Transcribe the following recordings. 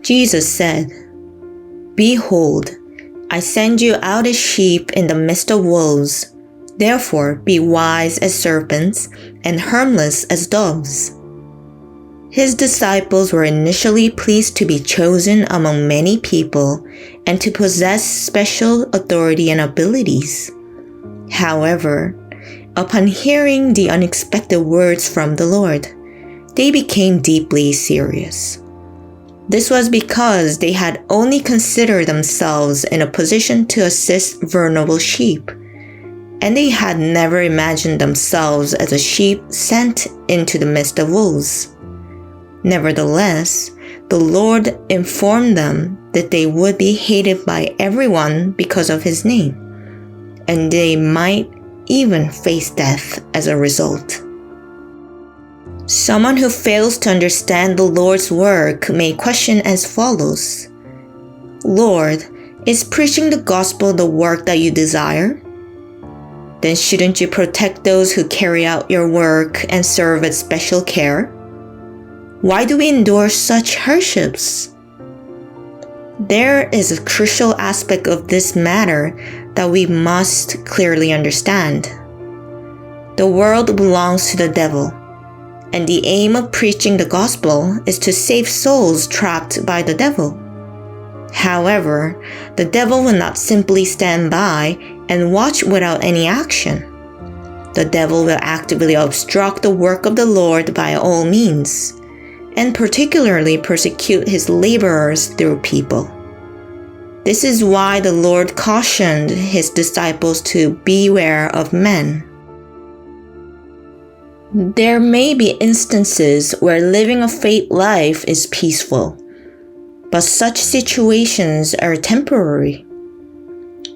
Jesus said, "Behold, I send you out as sheep in the midst of wolves. Therefore be wise as serpents and harmless as doves." His disciples were initially pleased to be chosen among many people and to possess special authority and abilities. However, upon hearing the unexpected words from the Lord, they became deeply serious. This was because they had only considered themselves in a position to assist vulnerable sheep, and they had never imagined themselves as a sheep sent into the midst of wolves. Nevertheless, the Lord informed them that they would be hated by everyone because of his name, and they might even face death as a result. Someone who fails to understand the Lord's work may question as follows: "Lord, is preaching the gospel the work that you desire? Then shouldn't you protect those who carry out your work and serve with special care? Why do we endure such hardships?" There is a crucial aspect of this matter that we must clearly understand. The world belongs to the devil, and the aim of preaching the gospel is to save souls trapped by the devil. However, the devil will not simply stand by and watch without any action. The devil will actively obstruct the work of the Lord by all means, and particularly persecute his laborers through people. This is why the Lord cautioned his disciples to beware of men. There may be instances where living a faith life is peaceful, but such situations are temporary.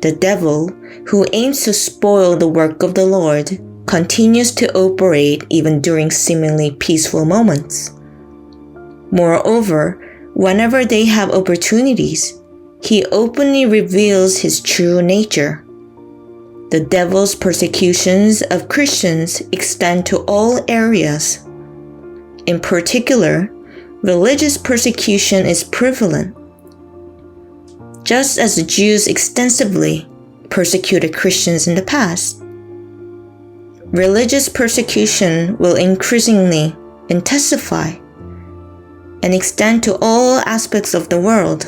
The devil, who aims to spoil the work of the Lord, continues to operate even during seemingly peaceful moments. Moreover, whenever they have opportunities, he openly reveals his true nature. The devil's persecutions of Christians extend to all areas. In particular, religious persecution is prevalent. Just as the Jews extensively persecuted Christians in the past, religious persecution will increasingly intensify and extend to all aspects of the world.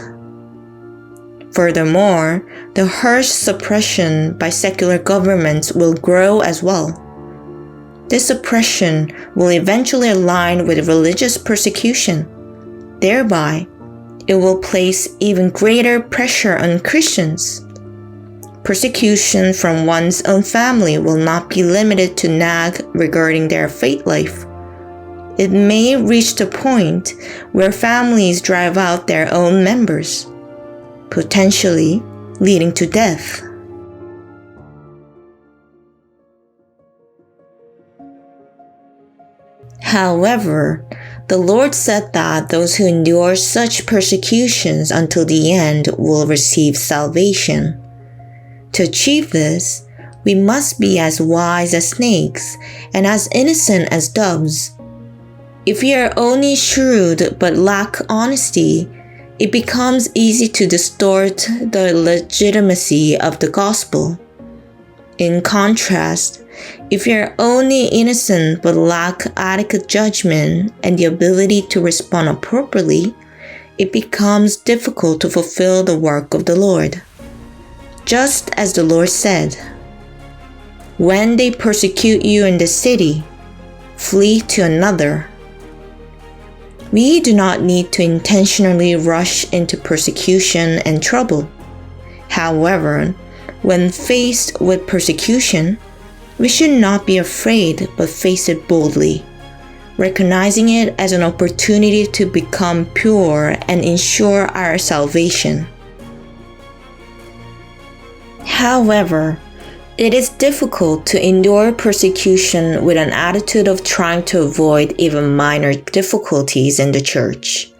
Furthermore, the harsh suppression by secular governments will grow as well. This oppression will eventually align with religious persecution. Thereby, it will place even greater pressure on Christians. Persecution from one's own family will not be limited to nag regarding their faith life. It may reach the point where families drive out their own members, potentially leading to death. However, the Lord said that those who endure such persecutions until the end will receive salvation. To achieve this, we must be as wise as snakes and as innocent as doves. If we are only shrewd but lack honesty, it becomes easy to distort the legitimacy of the gospel. In contrast, if you are only innocent but lack adequate judgment and the ability to respond appropriately, it becomes difficult to fulfill the work of the Lord. Just as the Lord said, "When they persecute you in the city, flee to another." We do not need to intentionally rush into persecution and trouble. However, when faced with persecution, we should not be afraid but face it boldly, recognizing it as an opportunity to become pure and ensure our salvation. However, it is difficult to endure persecution with an attitude of trying to avoid even minor difficulties in the church.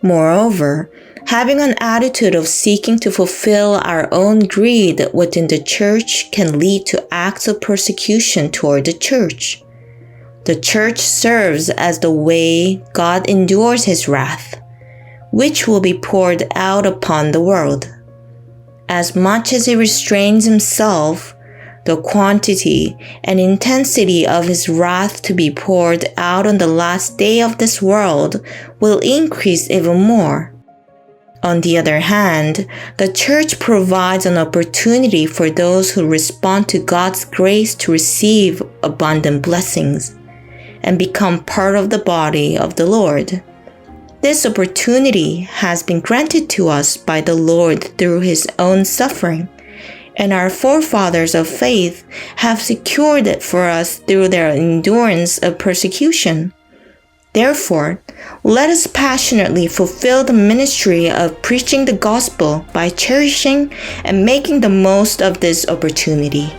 Moreover, having an attitude of seeking to fulfill our own greed within the church can lead to acts of persecution toward the church. The church serves as the way God endures his wrath. which will be poured out upon the world. As much as he restrains himself, the quantity and intensity of his wrath to be poured out on the last day of this world will increase even more. On the other hand, the church provides an opportunity for those who respond to God's grace to receive abundant blessings and become part of the body of the Lord. This opportunity has been granted to us by the Lord through his own suffering, and our forefathers of faith have secured it for us through their endurance of persecution. Therefore, let us passionately fulfill the ministry of preaching the gospel by cherishing and making the most of this opportunity.